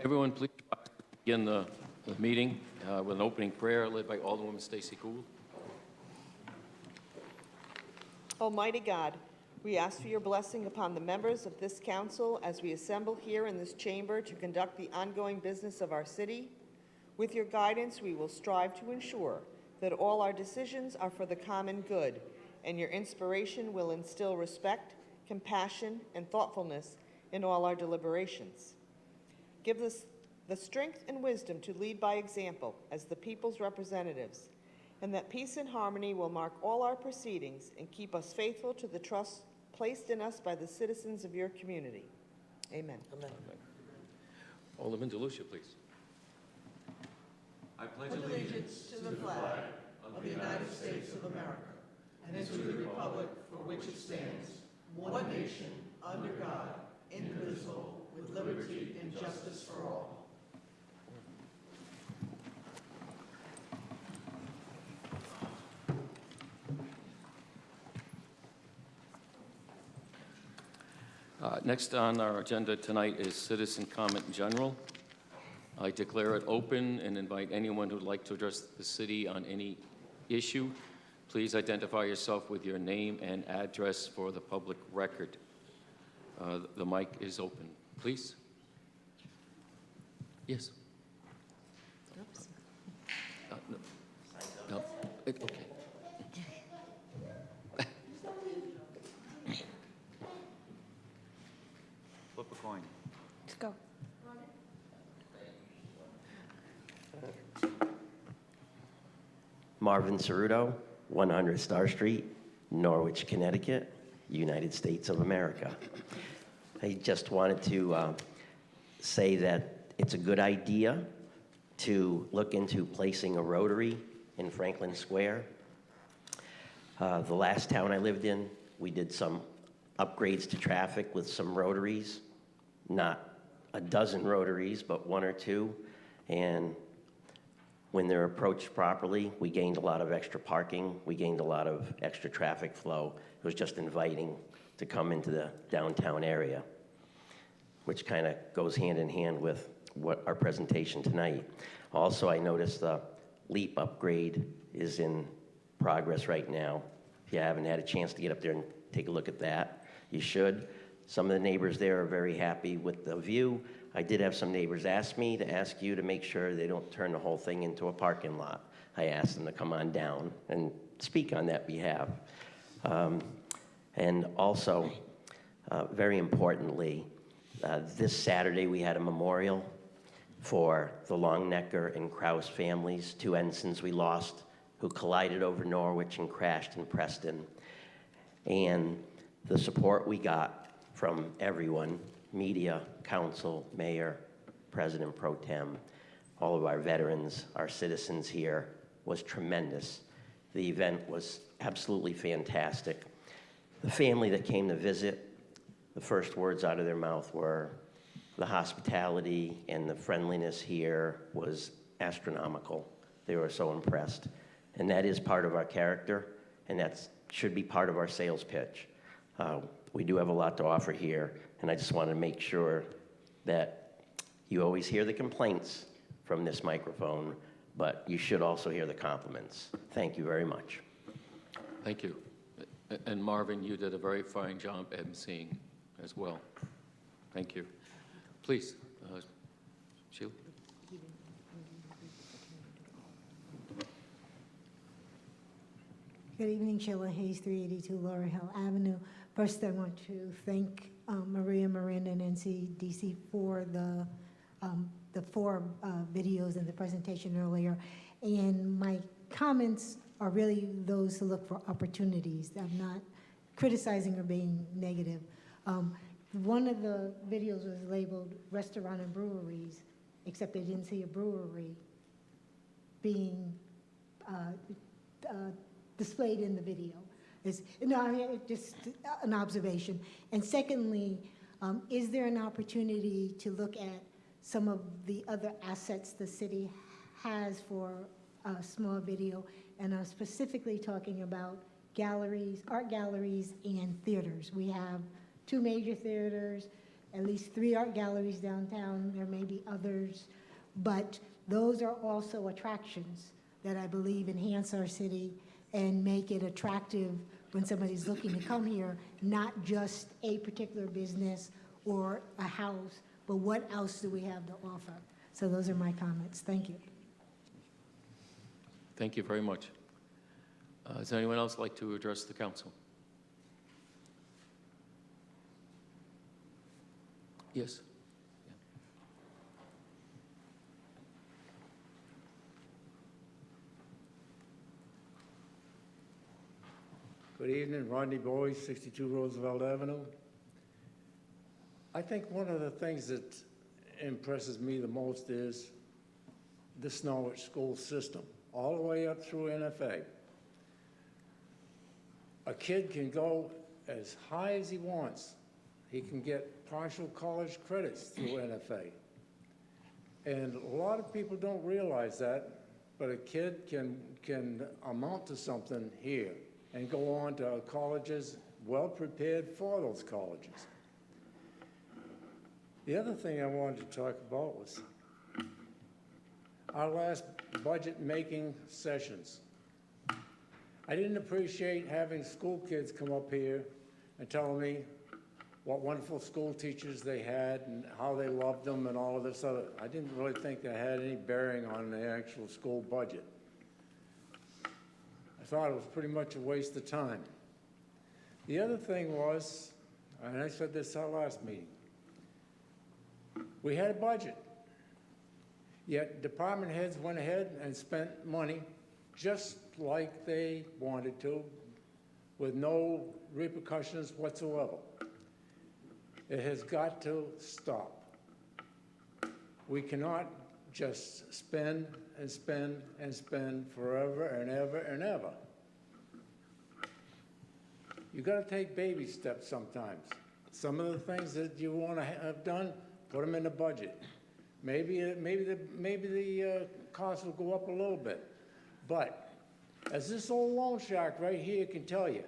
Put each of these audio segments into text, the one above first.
Everyone, please begin the meeting with an opening prayer led by Alderwoman Stacy Gould. Almighty God, we ask for your blessing upon the members of this council as we assemble here in this chamber to conduct the ongoing business of our city. With your guidance, we will strive to ensure that all our decisions are for the common good, and your inspiration will instill respect, compassion, and thoughtfulness in all our deliberations. Give us the strength and wisdom to lead by example as the people's representatives, and that peace and harmony will mark all our proceedings and keep us faithful to the trust placed in us by the citizens of your community. Amen. Amen. Alderman DeLucia, please. I pledge allegiance to the flag of the United States of America and to the republic for which it stands, one nation, under God, indivisible, with liberty and justice for all. Next on our agenda tonight is citizen comment in general. I declare it open and invite anyone who would like to address the city on any issue. Please identify yourself with your name and address for the public record. The mic is open, please. Yes. Oops. No. Okay. Flip a coin. Let's go. Marvin Ceruto, 100 Star Street, Norwich, Connecticut, United States of America. I just wanted to say that it's a good idea to look into placing a rotary in Franklin Square. The last town I lived in, we did some upgrades to traffic with some rotaries, not a dozen rotaries, but one or two, and when they're approached properly, we gained a lot of extra parking, we gained a lot of extra traffic flow. It was just inviting to come into the downtown area, which kind of goes hand in hand with what our presentation tonight. Also, I noticed the LEAP upgrade is in progress right now. If you haven't had a chance to get up there and take a look at that, you should. Some of the neighbors there are very happy with the view. I did have some neighbors ask me to ask you to make sure they don't turn the whole thing into a parking lot. I asked them to come on down and speak on that behalf. And also, very importantly, this Saturday we had a memorial for the Longnecker and Krause families, two ensigns we lost who collided over Norwich and crashed in Preston. And the support we got from everyone, media, council, mayor, president pro tem, all of our veterans, our citizens here, was tremendous. The event was absolutely fantastic. The family that came to visit, the first words out of their mouth were, the hospitality and the friendliness here was astronomical. They were so impressed. And that is part of our character, and that should be part of our sales pitch. We do have a lot to offer here, and I just want to make sure that you always hear the complaints from this microphone, but you should also hear the compliments. Thank you very much. Thank you. And Marvin, you did a very fine job emceeing as well. Thank you. Please, Sheila. Good evening, Sheila Hayes, 382 Laurel Hill Avenue. First, I want to thank Maria Miranda and NCDC for the four videos and the presentation earlier. And my comments are really those to look for opportunities. I'm not criticizing or being negative. One of the videos was labeled restaurant and breweries, except they didn't see a brewery being displayed in the video. It's just an observation. And secondly, is there an opportunity to look at some of the other assets the city has for a small video? And I'm specifically talking about galleries, art galleries, and theaters. We have two major theaters, at least 3 art galleries downtown. There may be others, but those are also attractions that I believe enhance our city and make it attractive when somebody's looking to come here, not just a particular business or a house, but what else do we have to offer? So those are my comments. Thank you. Thank you very much. Does anyone else like to address the council? Yes. Good evening, Rodney Boyce, 62 Roosevelt Avenue. I think one of the things that impresses me the most is this Norwich school system, all the way up through NFA. A kid can go as high as he wants. He can get partial college credits through NFA. And a lot of people don't realize that, but a kid can amount to something here and go on to colleges well prepared for those colleges. The other thing I wanted to talk about was our last budget making sessions. I didn't appreciate having school kids come up here and tell me what wonderful school teachers they had and how they loved them and all of this other. I didn't really think that had any bearing on the actual school budget. I thought it was pretty much a waste of time. The other thing was, and I said this at our last meeting, we had a budget, yet department heads went ahead and spent money just like they wanted to, with no repercussions whatsoever. It has got to stop. We cannot just spend and spend and spend forever and ever and ever. You got to take baby steps sometimes. Some of the things that you want to have done, put them in the budget. Maybe the cost will go up a little bit. But as this old loan shark right here can tell you,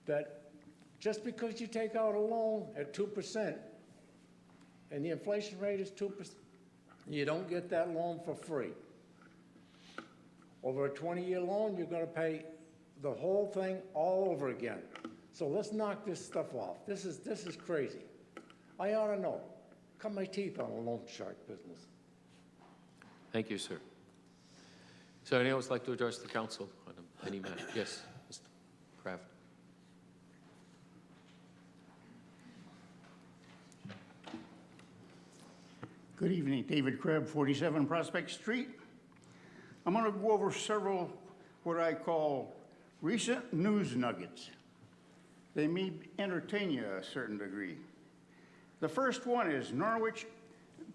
that just because you take out a loan at 2% and the inflation rate is 2%, you don't get that loan for free. Over a 20-year loan, you're going to pay the whole thing all over again. So let's knock this stuff off. This is crazy. I ought to know. Cut my teeth on a loan shark business. Thank you, sir. So anyone else like to address the council on any matter? Yes, Mr. Kraft. Good evening, David Krebs, 47 Prospect Street. I'm going to go over several what I call recent news nuggets. They may entertain you a certain degree. The first one is Norwich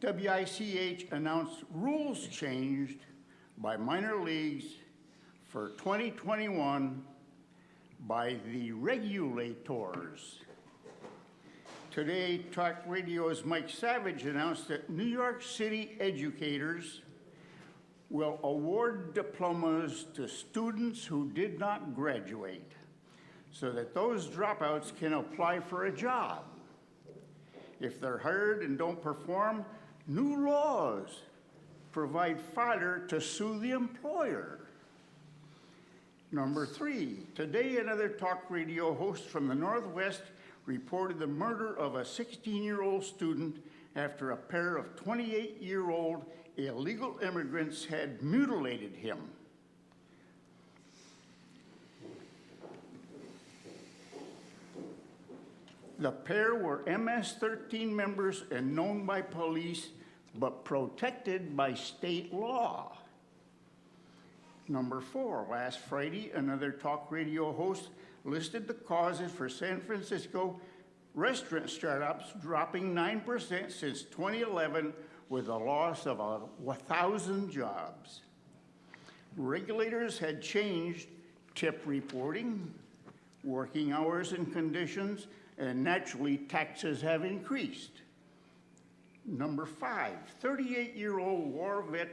WICH announced rules changed by minor leagues for 2021 by the regulators. Today, Talk Radio's Mike Savage announced that New York City educators will award diplomas to students who did not graduate so that those dropouts can apply for a job. If they're hired and don't perform, new laws provide fodder to sue the employer. Number 3, today another talk radio host from the Northwest reported the murder of a 16-year-old student after a pair of 28-year-old illegal immigrants had mutilated him. The pair were MS-13 members and known by police, but protected by state law. Number 4, last Friday, another talk radio host listed the causes for San Francisco restaurant startups dropping 9% since 2011 with a loss of 1,000 jobs. Regulators had changed tip reporting, working hours and conditions, and naturally taxes have increased. Number 5, 38-year-old war vet,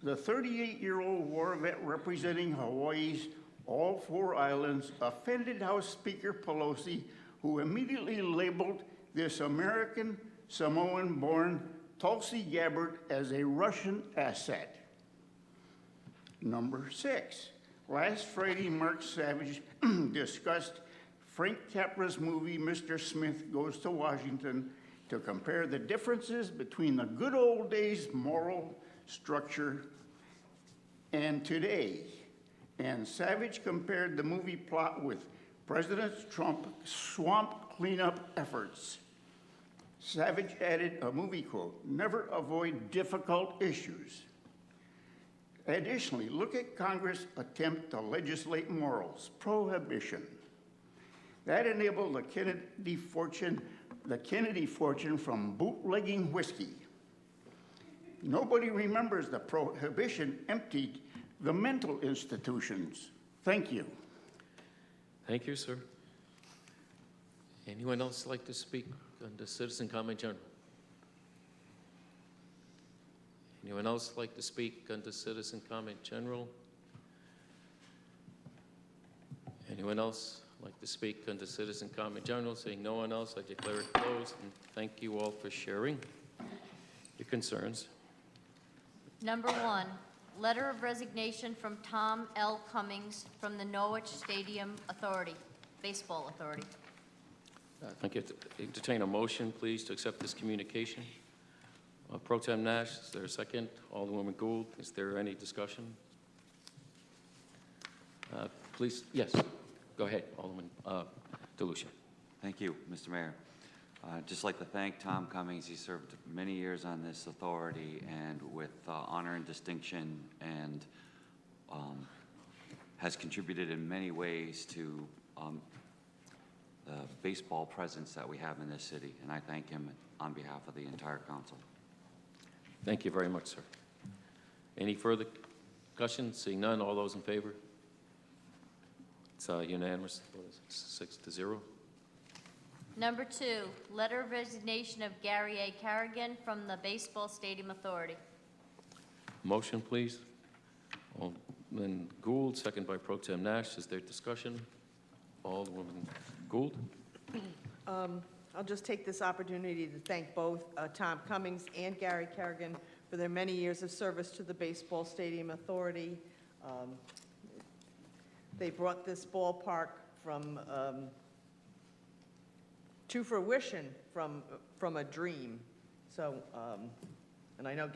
the 38-year-old war vet representing Hawaii's all 4 islands offended House Speaker Pelosi, who immediately labeled this American Samoan-born Tulsi Gabbard as a Russian asset. Number 6, last Friday, Mark Savage discussed Frank Capra's movie, Mr. Smith Goes to Washington, to compare the differences between the good old days moral structure and today. And Savage compared the movie plot with President Trump's swamp cleanup efforts. Savage added a movie quote, "Never avoid difficult issues." Additionally, look at Congress' attempt to legislate morals, prohibition. That enabled the Kennedy fortune from bootlegging whiskey. Nobody remembers the prohibition emptied the mental institutions. Thank you. Thank you, sir. Anyone else like to speak under citizen comment general? Anyone else like to speak under citizen comment general? Anyone else like to speak under citizen comment general? Seeing no one else, I declare it closed, and thank you all for sharing your concerns. Number 1, letter of resignation from Tom L. Cummings from the Norwich Stadium Authority, Baseball Authority. Thank you. Entertain a motion, please, to accept this communication. Pro Tem Nash, is there a second? Alderwoman Gould, is there any discussion? Please, yes, go ahead, Alderman DeLucia. Thank you, Mr. Mayor. I'd just like to thank Tom Cummings. He served many years on this authority and with honor and distinction, and has contributed in many ways to the baseball presence that we have in this city, and I thank him on behalf of the entire council. Thank you very much, sir. Any further discussion? Seeing none, all those in favor? It's unanimous, 6-0. Number 2, letter of resignation of Gary A. Carrigan from the Baseball Stadium Authority. Motion, please. Alderman Gould, second by Pro Tem Nash. Is there discussion? Alderwoman Gould. I'll just take this opportunity to thank both Tom Cummings and Gary Carrigan for their many years of service to the Baseball Stadium Authority. They brought this ballpark to fruition from a dream. So, and I know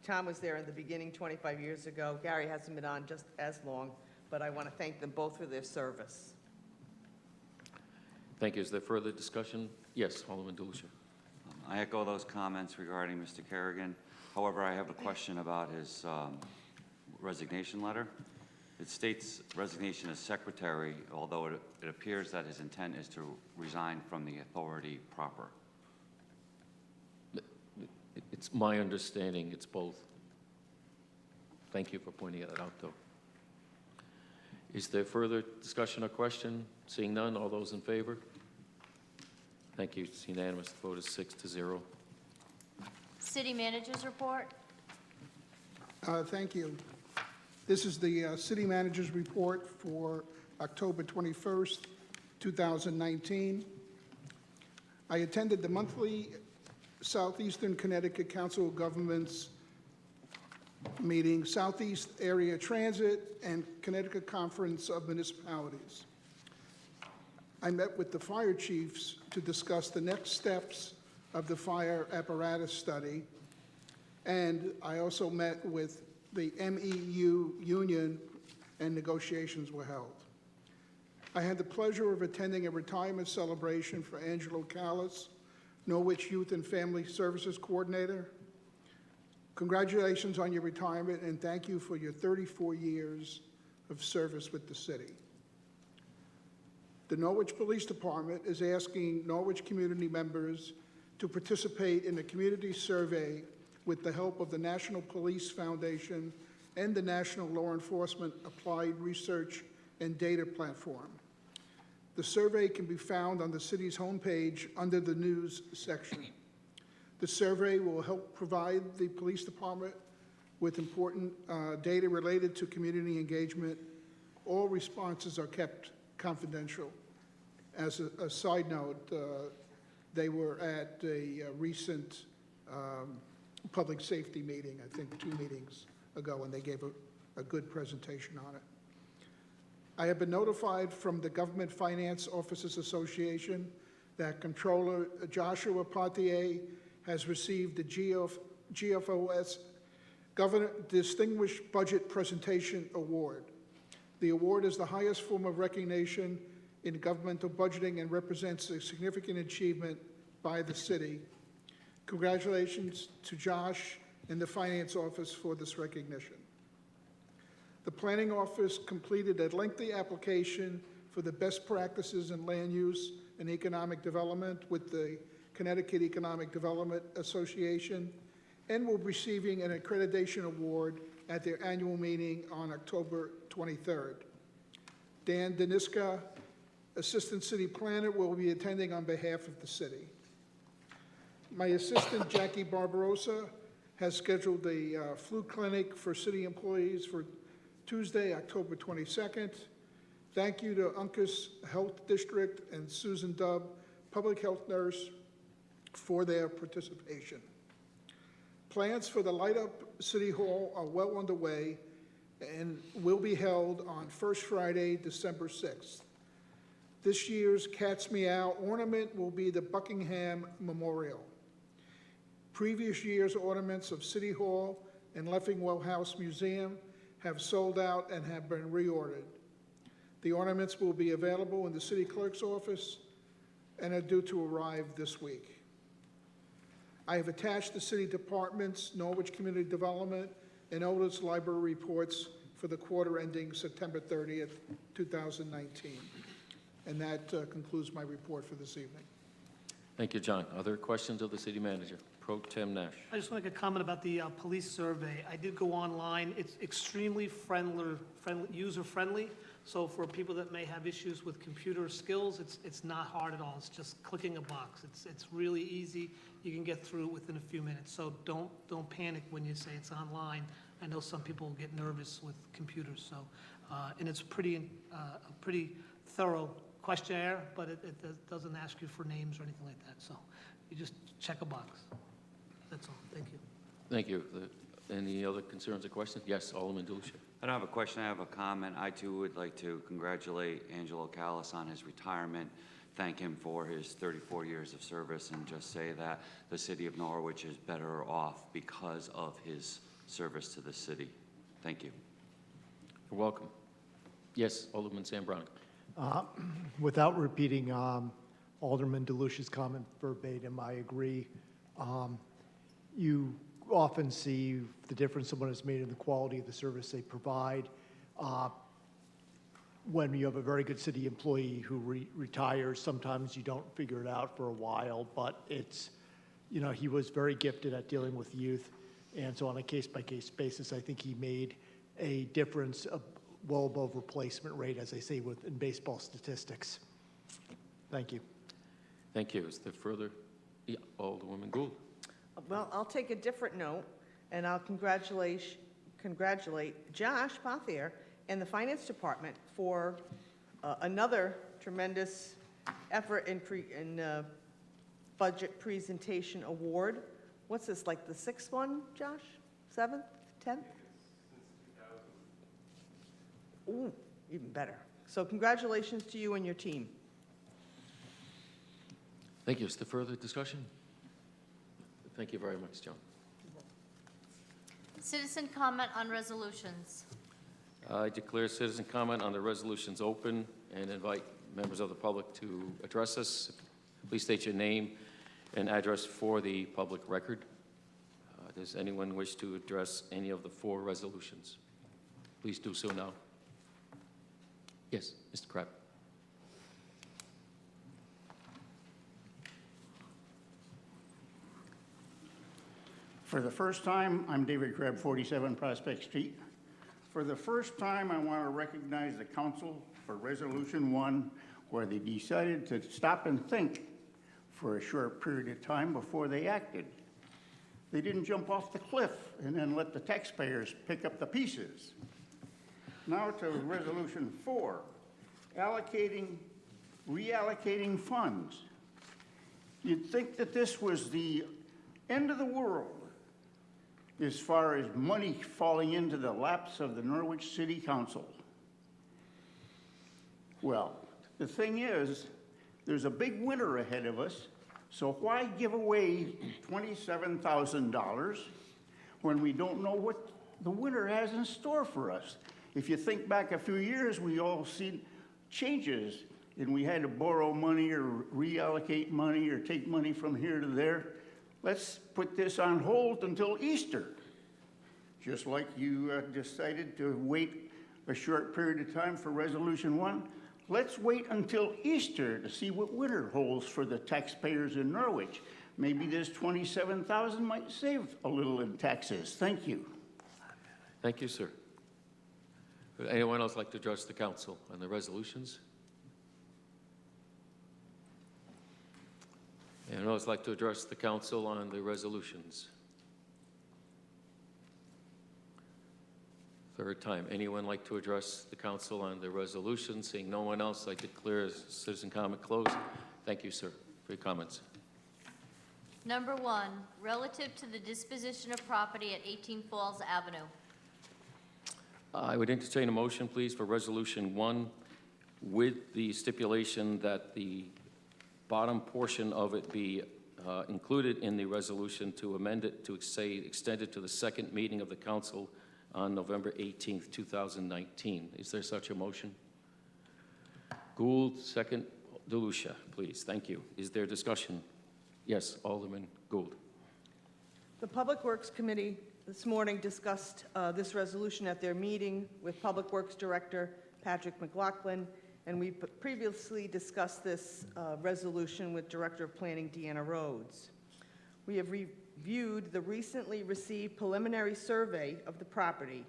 Tom was there in the beginning 25 years ago. Gary hasn't been on just as long, but I want to thank them both for their service. Thank you. Is there further discussion? Yes, Alderman DeLucia. I echo those comments regarding Mr. Kerrigan. However, I have a question about his resignation letter. It states resignation as secretary, although it appears that his intent is to resign from the authority proper. It's my understanding it's both. Thank you for pointing that out, though. Is there further discussion or question? Seeing none, all those in favor? Thank you. It's unanimous. The vote is 6-0. City Manager's Report. Thank you. This is the City Manager's Report for October 21st, 2019. I attended the monthly Southeastern Connecticut Council of Governments meeting, Southeast Area Transit, and Connecticut Conference of Municipalities. I met with the fire chiefs to discuss the next steps of the fire apparatus study, and I also met with the MEU union, and negotiations were held. I had the pleasure of attending a retirement celebration for Angelo Callis, Norwich Youth and Family Services Coordinator. Congratulations on your retirement, and thank you for your 34 years of service with the city. The Norwich Police Department is asking Norwich community members to participate in a community survey with the help of the National Police Foundation and the National Law Enforcement Applied Research and Data Platform. The survey can be found on the city's homepage under the news section. The survey will help provide the police department with important data related to community engagement. All responses are kept confidential. As a side note, They were at a recent public safety meeting, I think 2 meetings ago, and they gave a good presentation on it. I have been notified from the Government Finance Officers Association that Controller Joshua Potier has received the GFOS Governor Distinguished Budget Presentation Award. The award is the highest form of recognition in governmental budgeting and represents a significant achievement by the city. Congratulations to Josh and the Finance Office for this recognition. The Planning Office completed a lengthy application for the best practices in land use and economic development with the Connecticut Economic Development Association and will be receiving an accreditation award at their annual meeting on October 23rd. Dan Deniska, Assistant City Planner, will be attending on behalf of the city. My assistant, Jackie Barbarossa, has scheduled a flu clinic for city employees for Tuesday, October 22nd. Thank you to Uncas Health District and Susan Dubb, Public Health Nurse, for their participation. Plans for the Light Up City Hall are well underway and will be held on First Friday, December 6th. This year's Cat's Meow ornament will be the Buckingham Memorial. Previous year's ornaments of City Hall and Leffingwell House Museum have sold out and have been reordered. The ornaments will be available in the city clerk's office and are due to arrive this week. I have attached the city departments, Norwich Community Development, and Otis Library reports for the quarter ending September 30th, 2019. And that concludes my report for this evening. Thank you, John. Other questions of the city manager? Pro Tem Nash. I just want to make a comment about the police survey. I did go online. It's extremely user-friendly. So for people that may have issues with computer skills, it's not hard at all. It's just clicking a box. It's really easy. You can get through it within a few minutes. So don't panic when you say it's online. I know some people get nervous with computers. So and it's a pretty thorough questionnaire, but it doesn't ask you for names or anything like that. So you just check a box. That's all. Thank you. Thank you. Any other concerns or questions? Yes, Alderman Delucia. I don't have a question, I have a comment. I too would like to congratulate Angelo Callis on his retirement, thank him for his 34 years of service, and just say that the city of Norwich is better off because of his service to the city. Thank you. You're welcome. Yes, Alderman Zambrano. Without repeating Alderman DeLucia's comment verbatim, I agree. You often see the difference someone has made in the quality of the service they provide. When you have a very good city employee who retires, sometimes you don't figure it out for a while, but it's, he was very gifted at dealing with youth. And so on a case-by-case basis, I think he made a difference well above replacement rate, as they say in baseball statistics. Thank you. Thank you. Is there further? Yeah, Alderwoman Gould. Well, I'll take a different note, and I'll congratulate Josh Pothier and the Finance Department for another tremendous effort in budget presentation award. What's this, like the 6th one, Josh? 7th? 10th? Ooh, even better. So congratulations to you and your team. Thank you. Is there further discussion? Thank you very much, John. Citizen comment on resolutions. I declare citizen comment on the resolutions open and invite members of the public to address us. Please state your name and address for the public record. Does anyone wish to address any of the 4 resolutions? Please do so now. Yes, Mr. Crabb. For the first time, I'm David Crabb, 47 Prospect Street. For the first time, I want to recognize the council for Resolution 1, where they decided to stop and think for a short period of time before they acted. They didn't jump off the cliff and then let the taxpayers pick up the pieces. Now to Resolution 4, reallocating funds. You'd think that this was the end of the world as far as money falling into the laps of the Norwich City Council. Well, the thing is, there's a big winter ahead of us, so why give away $27,000 when we don't know what the winter has in store for us? If you think back a few years, we all seen changes, and we had to borrow money or reallocate money or take money from here to there. Let's put this on hold until Easter. Just like you decided to wait a short period of time for Resolution 1, let's wait until Easter to see what winter holds for the taxpayers in Norwich. Maybe this $27,000 might save a little in taxes. Thank you. Thank you, sir. Would anyone else like to address the council on the resolutions? Anyone else like to address the council on the resolutions? Third time. Anyone like to address the council on the resolution? Seeing no one else, I declare citizen comment closed. Thank you, sir, for your comments. Number 1, relative to the disposition of property at 18 Falls Avenue. I would entertain a motion, please, for Resolution 1 with the stipulation that the bottom portion of it be included in the resolution to amend it to say extend it to the second meeting of the council on November 18th, 2019. Is there such a motion? Gould, second. DeLucia, please. Thank you. Is there discussion? Yes, Alderman Gould. The Public Works Committee this morning discussed this resolution at their meeting with Public Works Director Patrick McLaughlin, and we previously discussed this resolution with Director of Planning Deanna Rhodes. We have reviewed the recently received preliminary survey of the property,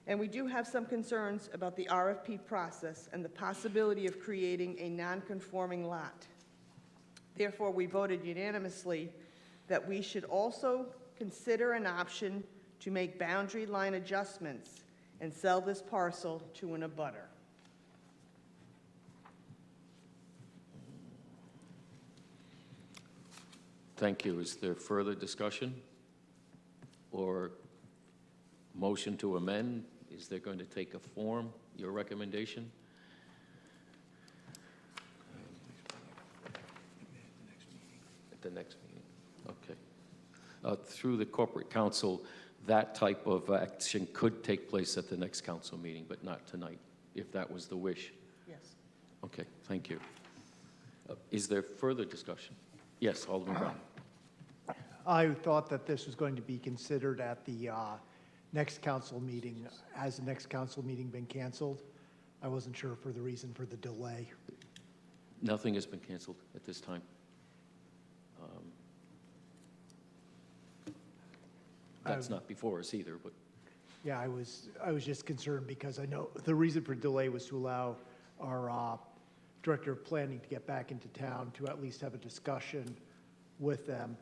and we do have some concerns about the RFP process and the possibility of creating a non-conforming lot. Therefore, we voted unanimously that we should also consider an option to make boundary line adjustments and sell this parcel to an abutter. Thank you. Is there further discussion or motion to amend? Is there going to take a form, your recommendation? At the next meeting. Okay. Through the corporate council, that type of action could take place at the next council meeting, but not tonight, if that was the wish. Yes. Okay, thank you. Is there further discussion? Yes, Alderman Brown. I thought that this was going to be considered at the next council meeting. Has the next council meeting been canceled? I wasn't sure for the reason for the delay. Nothing has been canceled at this time. That's not before us either, but Yeah, I was just concerned because I know the reason for delay was to allow our Director of Planning to get back into town to at least have a discussion with them.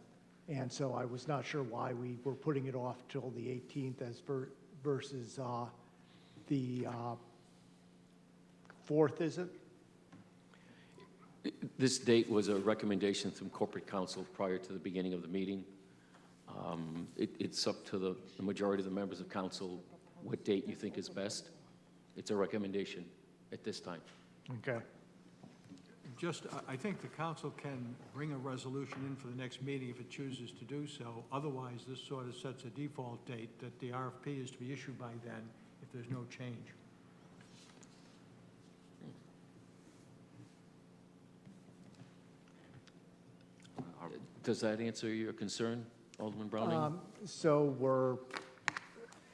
And so I was not sure why we were putting it off till the 18th versus the 4th, is it? this date was a recommendation from corporate counsel prior to the beginning of the meeting. It's up to the majority of the members of council what date you think is best. It's a recommendation at this time. Okay. I think the council can bring a resolution in for the next meeting if it chooses to do so. Otherwise, this sort of sets a default date that the RFP is to be issued by then if there's no change. Does that answer your concern, Alderman Browning?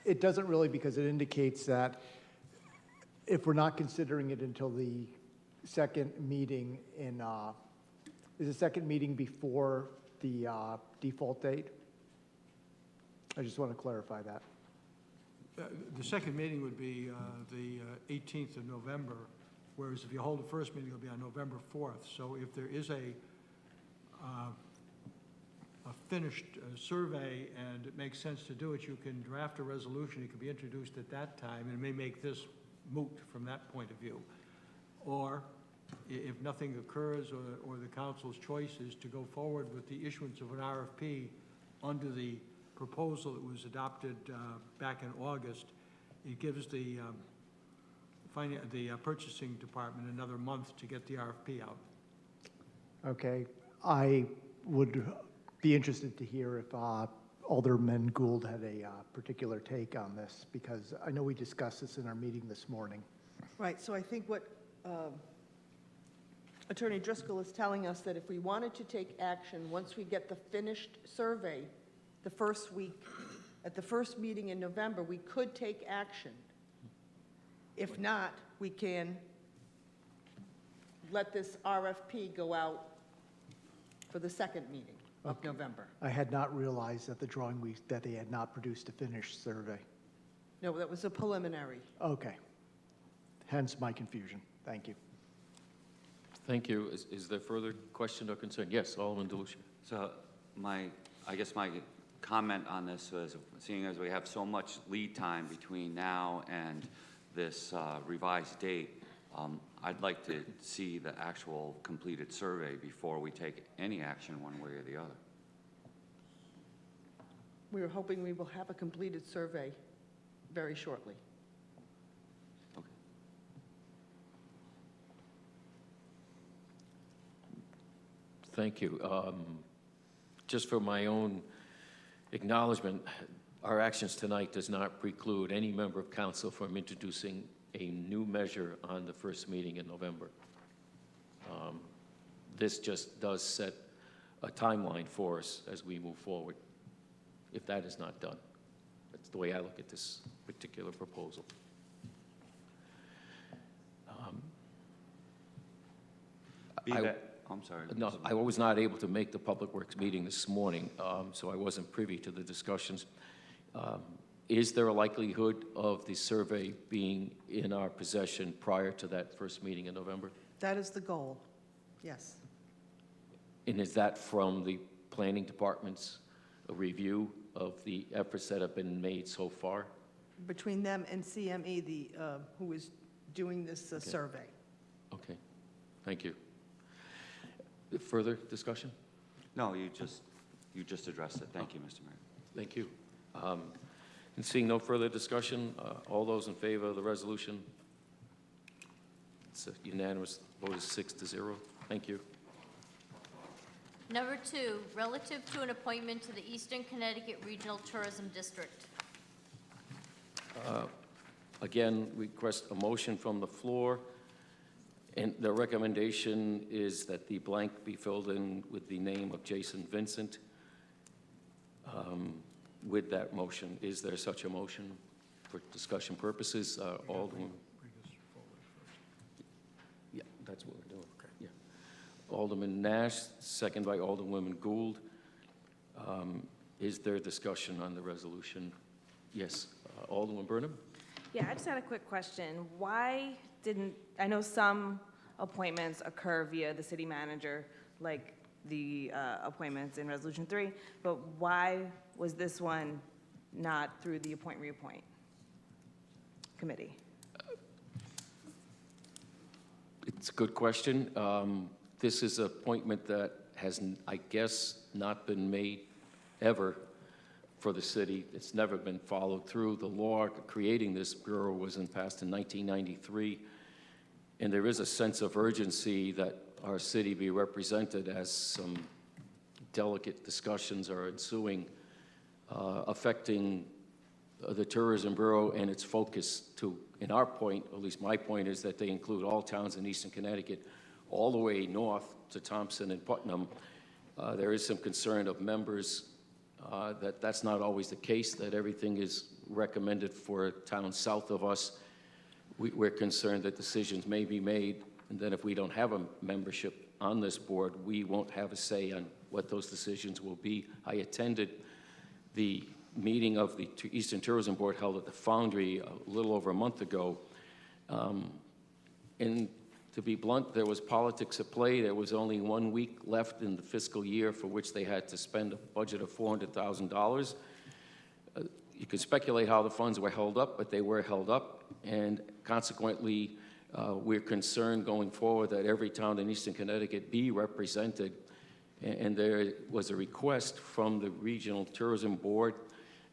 It doesn't really, because it indicates that if we're not considering it until the second meeting is the second meeting before the default date? I just want to clarify that. The second meeting would be the 18th of November, whereas if you hold the first meeting, it'll be on November 4th. So if there is a finished survey and it makes sense to do it, you can draft a resolution. It can be introduced at that time, and it may make this moot from that point of view. Or if nothing occurs or the council's choice is to go forward with the issuance of an RFP under the proposal that was adopted back in August, it gives the purchasing department another month to get the RFP out. Okay, I would be interested to hear if Alderman Gould had a particular take on this, because I know we discussed this in our meeting this morning. Right, so I think what Attorney Driscoll is telling us, that if we wanted to take action, once we get the finished survey, the first week, at the first meeting in November, we could take action. If not, we can let this RFP go out for the second meeting of November. I had not realized that that they had not produced a finished survey. No, that was a preliminary. Okay, hence my confusion. Thank you. Thank you. Is there further question or concern? Yes, Alderman DeLucia. So I guess my comment on this was, seeing as we have so much lead time between now and this revised date, I'd like to see the actual completed survey before we take any action one way or the other. We are hoping we will have a completed survey very shortly. Okay. Thank you. Just for my own acknowledgement, our actions tonight does not preclude any member of council from introducing a new measure on the first meeting in November. This just does set a timeline for us as we move forward, if that is not done. That's the way I look at this particular proposal. I'm sorry. No, I was not able to make the Public Works meeting this morning, so I wasn't privy to the discussions. Is there a likelihood of the survey being in our possession prior to that first meeting in November? That is the goal, yes. And is that from the planning department's review of the efforts that have been made so far? Between them and CME, who is doing this survey. Okay, thank you. Further discussion? No, you just addressed it. Thank you, Mr. Mayor. Thank you. And seeing no further discussion, all those in favor of the resolution? It's a unanimous vote is 6-0. Thank you. Number 2, relative to an appointment to the Eastern Connecticut Regional Tourism District. Again, request a motion from the floor, and the recommendation is that the blank be filled in with the name of Jason Vincent. With that motion, is there such a motion for discussion purposes? Alderman? Yeah, that's what we're doing. Okay. Yeah. Alderman Nash, second by Alderwoman Gould. Is there discussion on the resolution? Yes. Alderman Burnham? Yeah, I just had a quick question. Why didn't, I know some appointments occur via the city manager, like the appointments in Resolution 3, but why was this one not through the appoint-reappoint committee? It's a good question. This is an appointment that has, I guess, not been made ever for the city. It's never been followed through. The law creating this bureau was passed in 1993, and there is a sense of urgency that our city be represented as some delicate discussions are ensuing affecting the Tourism Bureau and its focus to, in our point, at least my point, is that they include all towns in eastern Connecticut, all the way north to Thompson and Putnam. There is some concern of members that that's not always the case, that everything is recommended for towns south of us. We're concerned that decisions may be made, and then if we don't have a membership on this board, we won't have a say on what those decisions will be. I attended the meeting of the Eastern Tourism Board held at the Foundry a little over a month ago. And to be blunt, there was politics at play. There was only 1 week left in the fiscal year for which they had to spend a budget of $400,000. You could speculate how the funds were held up, but they were held up, and consequently, We're concerned going forward that every town in eastern Connecticut be represented, and there was a request from the Regional Tourism Board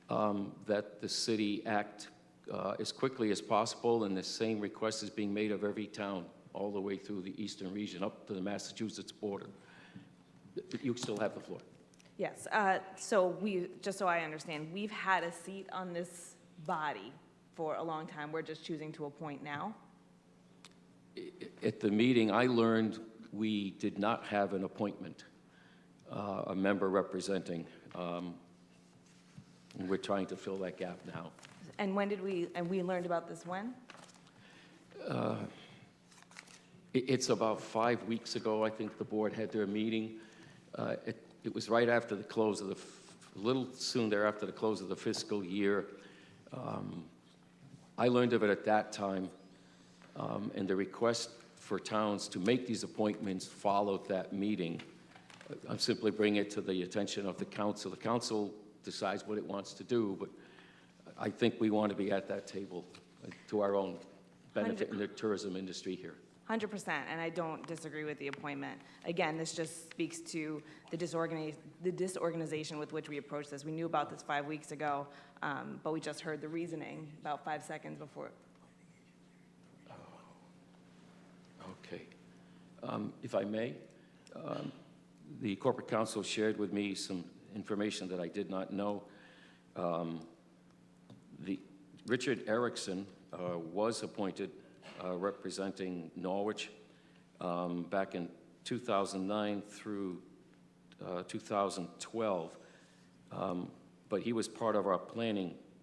that the city act as quickly as possible, and the same request is being made of every town all the way through the eastern region up to the Massachusetts border. You still have the floor. Yes, just so I understand, we've had a seat on this body for a long time. We're just choosing to appoint now? At the meeting, I learned we did not have an appointment, a member representing. And we're trying to fill that gap now. And we learned about this when? It's about 5 weeks ago, I think the board had their meeting. It was right after the close of a little soon thereafter the close of the fiscal year. I learned of it at that time, and the request for towns to make these appointments followed that meeting. I'm simply bringing it to the attention of the council. The council decides what it wants to do, but I think we want to be at that table to our own benefit in the tourism industry here. 100%, and I don't disagree with the appointment. Again, this just speaks to the disorganization with which we approached this. We knew about this 5 weeks ago, but we just heard the reasoning about 5 seconds before. Okay. If I may, the corporate counsel shared with me some information that I did not know. Richard Erickson was appointed representing Norwich back in 2009 through 2012, but he was part of our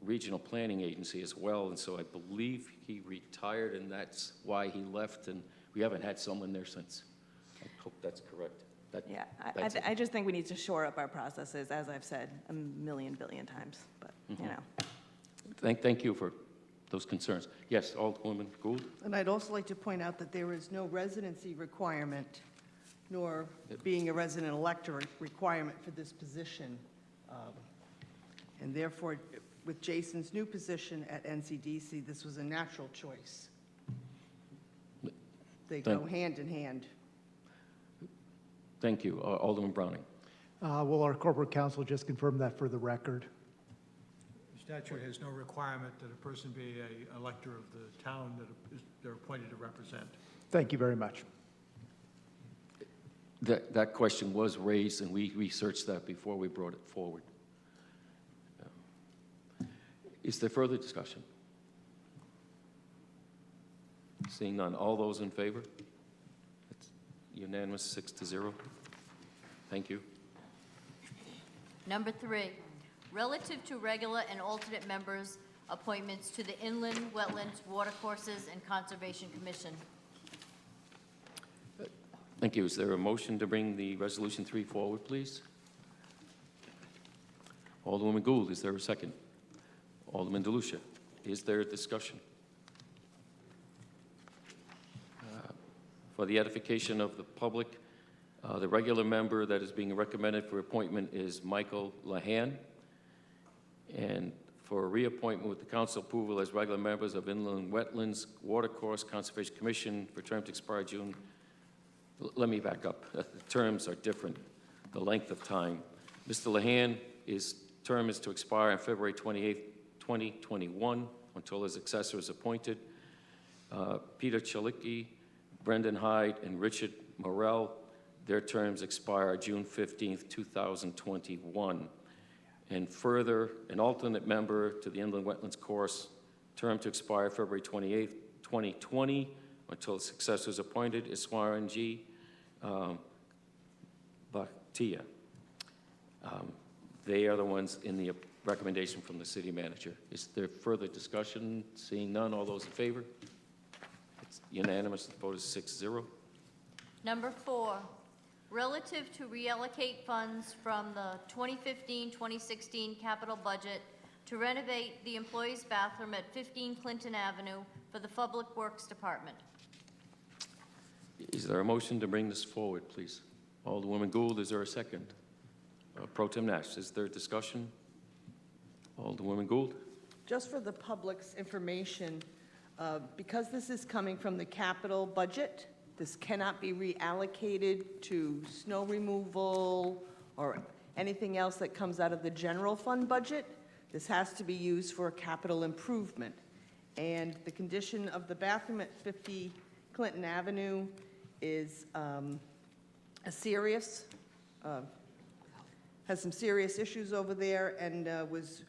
regional planning agency as well, and so I believe he retired, and that's why he left, and we haven't had someone there since. I hope that's correct. Yeah, I just think we need to shore up our processes, as I've said a million billion times, but, you know. Thank you for those concerns. Yes, Alderwoman Gould? And I'd also like to point out that there is no residency requirement, nor being a resident elector requirement for this position. And therefore, with Jason's new position at NCDC, this was a natural choice. They go hand in hand. Thank you. Alderman Browning. Will our corporate counsel just confirm that for the record? The statute has no requirement that a person be an elector of the town that they're appointed to represent. Thank you very much. That question was raised, and we researched that before we brought it forward. Is there further discussion? Seeing none, all those in favor? It's unanimous, 6-0. Thank you. Number 3, relative to regular and alternate members' appointments to the Inland Wetlands, Watercourses, and Conservation Commission. Thank you. Is there a motion to bring the Resolution 3 forward, please? Alderwoman Gould, is there a second? Alderman DeLucia, is there a discussion? For the edification of the public, the regular member that is being recommended for appointment is Michael Lahan. And for reappointment with the council approval as regular members of Inland Wetlands, Watercourse, Conservation Commission for term to expire June. Let me back up. The terms are different, the length of time. Mr. Lahan, his term is to expire on February 28th, 2021, until his successor is appointed. Peter Chalicki, Brendan Hyde, and Richard Morell, their terms expire June 15th, 2021. And further, an alternate member to the Inland Wetlands Course, term to expire February 28th, 2020, until his successor is appointed, is Swaranji Bhatia. They are the ones in the recommendation from the city manager. Is there further discussion? Seeing none, all those in favor? It's unanimous. The vote is 6-0. Number 4, relative to reallocate funds from the 2015-2016 capital budget to renovate the employees' bathroom at 15 Clinton Avenue for the Public Works Department. Is there a motion to bring this forward, please? Alderwoman Gould, is there a second? Pro Tem Nash, is there discussion? Alderwoman Gould? Just for the public's information, Because this is coming from the capital budget, this cannot be reallocated to snow removal or anything else that comes out of the general fund budget. This has to be used for a capital improvement. And the condition of the bathroom at 50 Clinton Avenue is has some serious issues over there, and was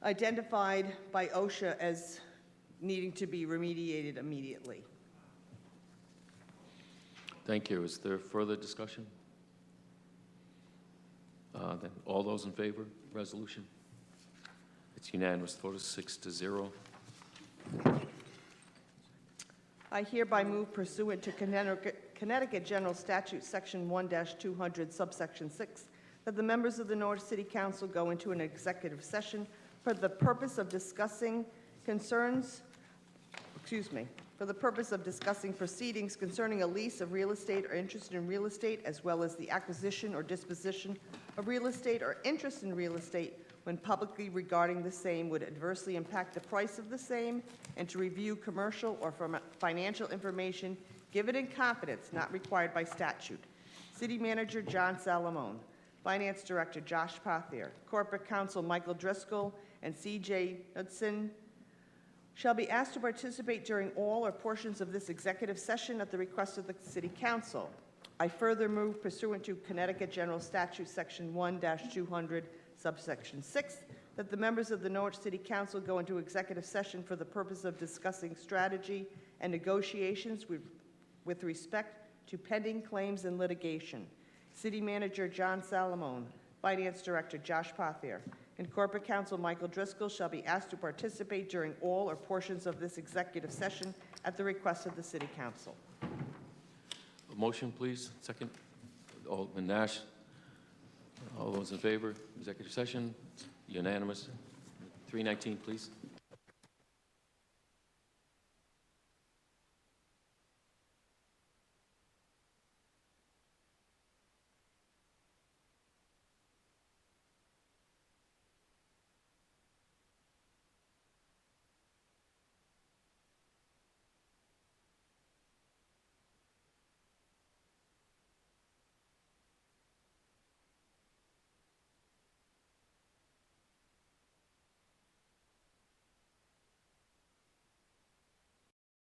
identified by OSHA as needing to be remediated immediately. Thank you. Is there further discussion? Then all those in favor of the resolution? It's unanimous, vote is 6-0. I hereby move pursuant to Connecticut General Statute, Section 1-200, subsection 6, that the members of the Norwich City Council go into an executive session for the purpose of discussing proceedings concerning a lease of real estate or interest in real estate, as well as the acquisition or disposition of real estate or interest in real estate when publicly regarding the same would adversely impact the price of the same, and to review commercial or financial information given in confidence not required by statute. City Manager John Salamone, Finance Director Josh Pothier, Corporate Counsel Michael Driscoll, and C.J. Knudsen shall be asked to participate during all or portions of this executive session at the request of the City Council. I further move pursuant to Connecticut General Statute, Section 1-200, subsection 6, that the members of the Norwich City Council go into executive session for the purpose of discussing strategy and negotiations with respect to pending claims and litigation. City Manager John Salamone, Finance Director Josh Pothier, and Corporate Counsel Michael Driscoll shall be asked to participate during all or portions of this executive session at the request of the City Council. A motion, please. Second. Alderman Nash. All those in favor, executive session, unanimous. 319, please.